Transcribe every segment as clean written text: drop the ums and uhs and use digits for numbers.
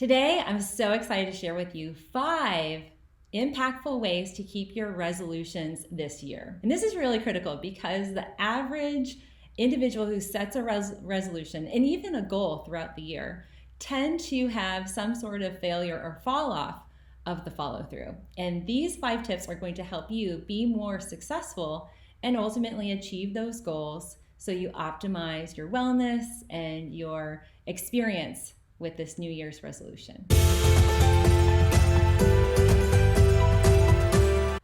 Today, I'm so excited to share with you 5 impactful ways to keep your resolutions this year. And this is really critical because the average individual who sets a resolution and even a goal throughout the year tend to have some sort of failure or fall off of the follow through. And these 5 tips are going to help you be more successful and ultimately achieve those goals so you optimize your wellness and your experience with this New Year's resolution.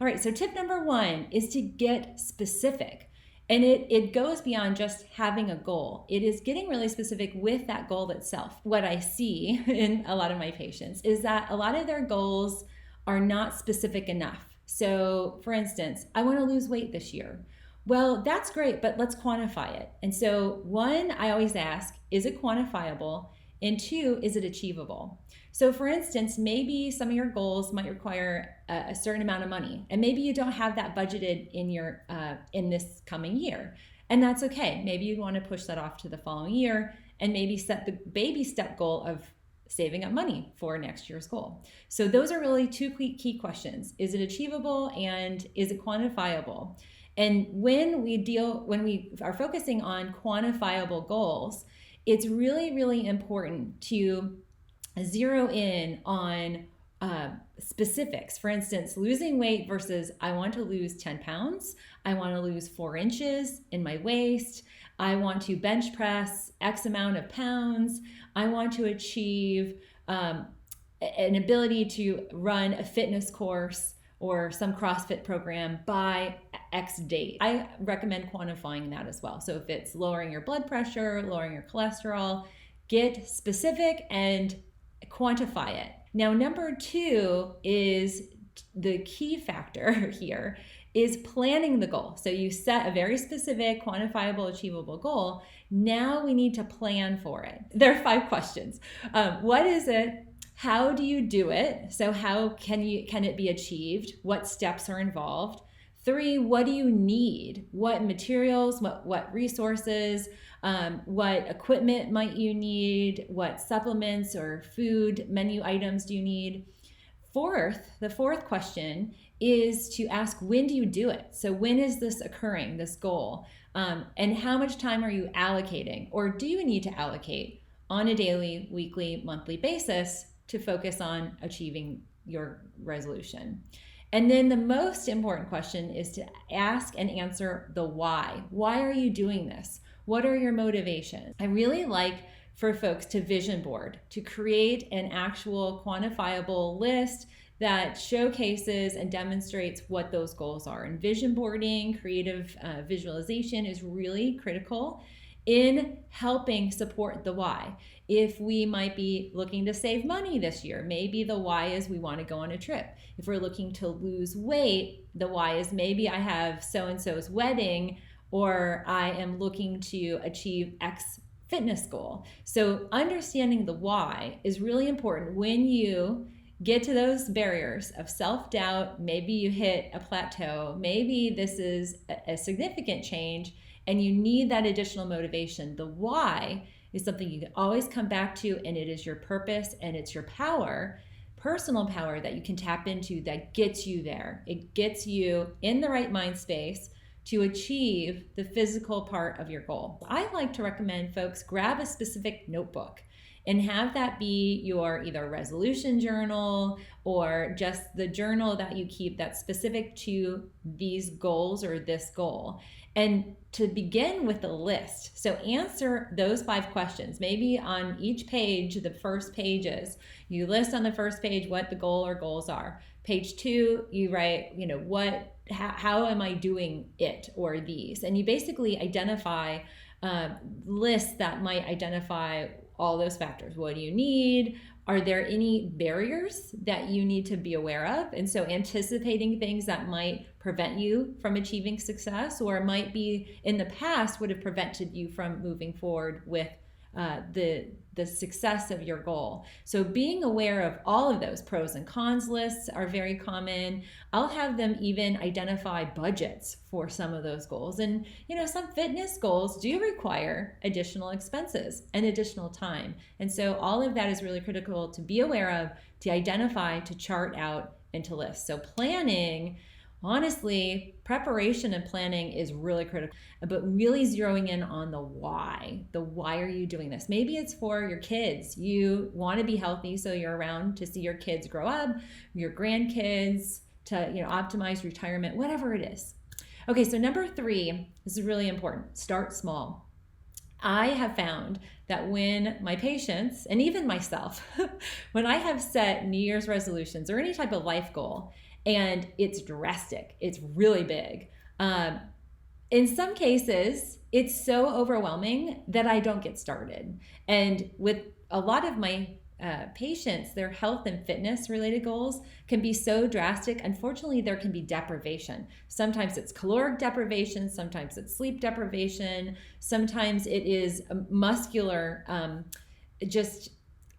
All right, so tip number 1 is to get specific. And it goes beyond just having a goal. It is getting really specific with that goal itself. What I see in a lot of my patients is that a lot of their goals are not specific enough. So for instance, I want to lose weight this year. Well, that's great, but let's quantify it. And so 1, I always ask, is it quantifiable? And 2, is it achievable? So for instance, maybe some of your goals might require a certain amount of money, and maybe you don't have that budgeted in this coming year. And that's okay. Maybe you want to push that off to the following year and maybe set the baby step goal of saving up money for next year's goal. So those are really 2 key questions. Is it achievable and is it quantifiable? And when we are focusing on quantifiable goals, it's really, really important to zero in on specifics. For instance, losing weight versus I want to lose 10 pounds. I want to lose 4 inches in my waist. I want to bench press X amount of pounds. I want to achieve an ability to run a fitness course or some CrossFit program by X date. I recommend quantifying that as well. So if it's lowering your blood pressure, lowering your cholesterol, get specific and quantify it. Now, number 2 is the key factor here is planning the goal. So you set a very specific, quantifiable, achievable goal. Now we need to plan for it. There are 5 questions. What is it? How do you do it? So how can it be achieved? What steps are involved? 3, what do you need? What materials, what resources, what equipment might you need? What supplements or food menu items do you need? The fourth question is to ask, when do you do it? So when is this occurring, this goal? And how much time are you allocating? Or do you need to allocate on a daily, weekly, monthly basis to focus on achieving your resolution? And then the most important question is to ask and answer the why. Why are you doing this? What are your motivations? I really like for folks to vision board, to create an actual quantifiable list that showcases and demonstrates what those goals are. And vision boarding, creative visualization is really critical in helping support the why. If we might be looking to save money this year, maybe the why is we want to go on a trip. If we're looking to lose weight, the why is maybe I have so-and-so's wedding, or I am looking to achieve X fitness goal. So understanding the why is really important when you get to those barriers of self-doubt. Maybe you hit a plateau. Maybe this is a significant change and you need that additional motivation. The why is something you can always come back to, and it is your purpose and it's your power, personal power that you can tap into that gets you there. It gets you in the right mind space to achieve the physical part of your goal. I like to recommend folks grab a specific notebook and have that be your either resolution journal or just the journal that you keep that's specific to these goals or this goal. And to begin with a list. So answer those 5 questions. Maybe on each page, the first pages, you list on the first page what the goal or goals are. Page 2, you write, how am I doing it or these? And you basically identify lists that might identify all those factors. What do you need? Are there any barriers that you need to be aware of? And so anticipating things that might prevent you from achieving success, or might be in the past would have prevented you from moving forward with the success of your goal. So being aware of all of those pros and cons lists are very common. I'll have them even identify budgets for some of those goals. And some fitness goals do require additional expenses and additional time. And so all of that is really critical to be aware of, to identify, to chart out, and to list. So planning, honestly, preparation and planning is really critical, but really zeroing in on the why. The why are you doing this? Maybe it's for your kids. You want to be healthy, so you're around to see your kids grow up, your grandkids, to optimize retirement, whatever it is. Okay, so number 3, this is really important. Start small. I have found that when my patients, and even myself, when I have set New Year's resolutions or any type of life goal, and it's drastic, it's really big, in some cases, it's so overwhelming that I don't get started. And with a lot of my patients, their health and fitness related goals can be so drastic. Unfortunately, there can be deprivation. Sometimes it's caloric deprivation, sometimes it's sleep deprivation, sometimes it is muscular, just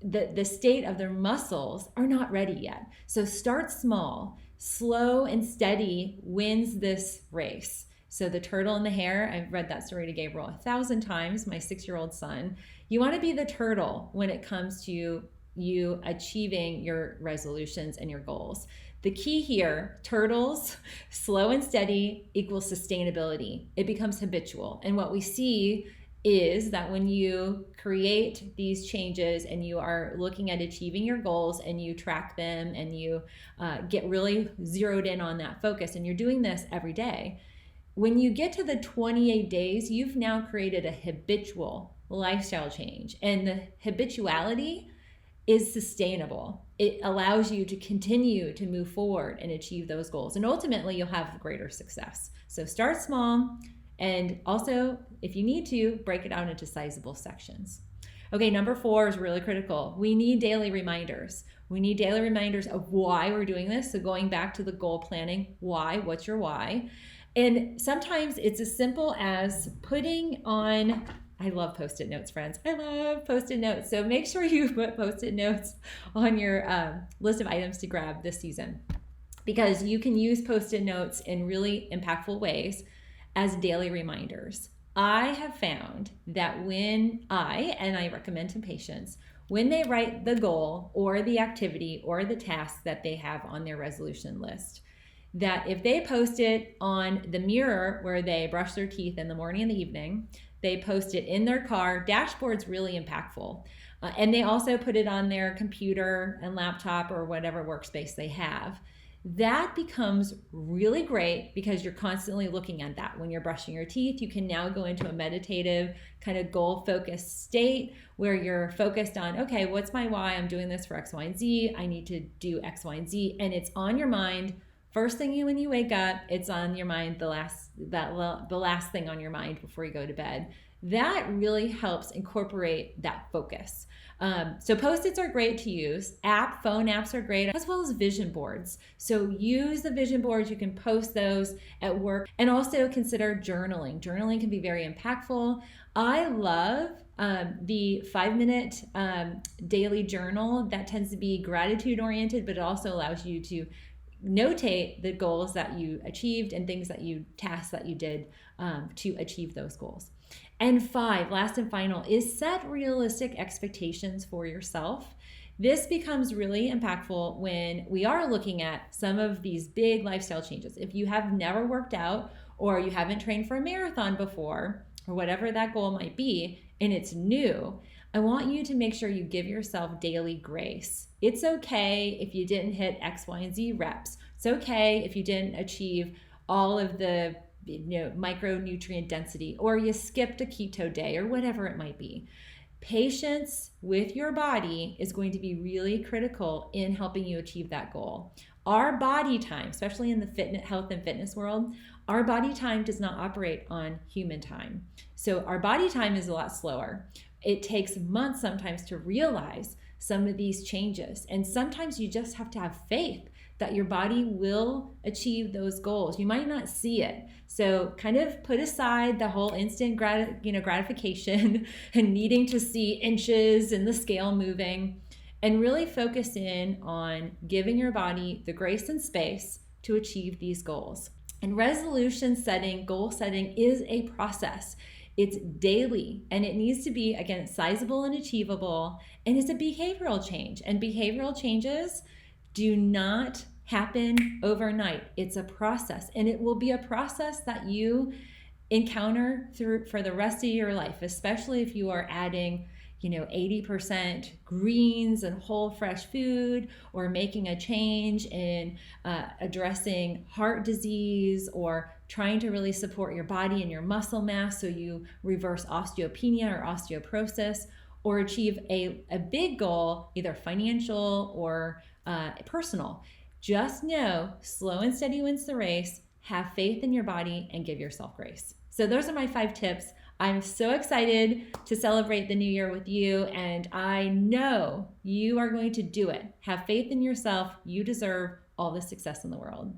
the state of their muscles are not ready yet. So start small. Slow and steady wins this race. So the turtle and the hare, I've read that story to Gabriel 1,000 times, my 6-year-old son. You want to be the turtle when it comes to you achieving your resolutions and your goals. The key here, turtles, slow and steady equals sustainability. It becomes habitual. And what we see is that when you create these changes and you are looking at achieving your goals and you track them and you get really zeroed in on that focus, and you're doing this every day, when you get to the 28 days, you've now created a habitual lifestyle change. And the habituality is sustainable. It allows you to continue to move forward and achieve those goals. And ultimately, you'll have greater success. So start small. And also, if you need to, break it out into sizable sections. Okay, number 4 is really critical. We need daily reminders. We need daily reminders of why we're doing this. So going back to the goal planning, why? What's your why? And sometimes it's as simple as putting on, I love Post-it notes, friends. I love Post-it notes. So make sure you put Post-it notes on your list of items to grab this season, because you can use Post-it notes in really impactful ways as daily reminders. I have found that when I recommend to patients, when they write the goal or the activity or the task that they have on their resolution list, that if they post it on the mirror where they brush their teeth in the morning and the evening, they post it in their car, dashboard's really impactful. And they also put it on their computer and laptop or whatever workspace they have. That becomes really great because you're constantly looking at that. When you're brushing your teeth, you can now go into a meditative kind of goal-focused state where you're focused on, okay, what's my why? I'm doing this for X, Y, and Z. I need to do X, Y, and Z. And it's on your mind. First thing when you wake up, it's on your mind, the last thing on your mind before you go to bed. That really helps incorporate that focus. So Post-its are great to use. Phone apps are great, as well as vision boards. So use the vision boards. You can post those at work, and also consider journaling. Journaling can be very impactful. I love the 5-minute daily journal that tends to be gratitude oriented, but it also allows you to notate the goals that you achieved and tasks that you did to achieve those goals. And 5, last and final, is set realistic expectations for yourself. This becomes really impactful when we are looking at some of these big lifestyle changes. If you have never worked out or you haven't trained for a marathon before, or whatever that goal might be, and it's new, I want you to make sure you give yourself daily grace. It's okay if you didn't hit X, Y, and Z reps. It's okay if you didn't achieve all of the micronutrient density, or you skipped a keto day, or whatever it might be. Patience with your body is going to be really critical in helping you achieve that goal. Our body time, especially in the health and fitness world, our body time does not operate on human time. So our body time is a lot slower. It takes months sometimes to realize some of these changes. And sometimes you just have to have faith that your body will achieve those goals. You might not see it. So kind of put aside the whole instant gratification and needing to see inches and the scale moving, and really focus in on giving your body the grace and space to achieve these goals. And resolution setting, goal setting is a process. It's daily, and it needs to be, again, sizable and achievable, and it's a behavioral change. And behavioral changes do not happen overnight. It's a process, and it will be a process that you encounter through for the rest of your life, especially if you are adding 80% greens and whole fresh food, or making a change in addressing heart disease, or trying to really support your body and your muscle mass so you reverse osteopenia or osteoporosis, or achieve a big goal, either financial or personal. Just know, slow and steady wins the race. Have faith in your body and give yourself grace. So those are my 5 tips. I'm so excited to celebrate the new year with you, and I know you are going to do it. Have faith in yourself. You deserve all the success in the world.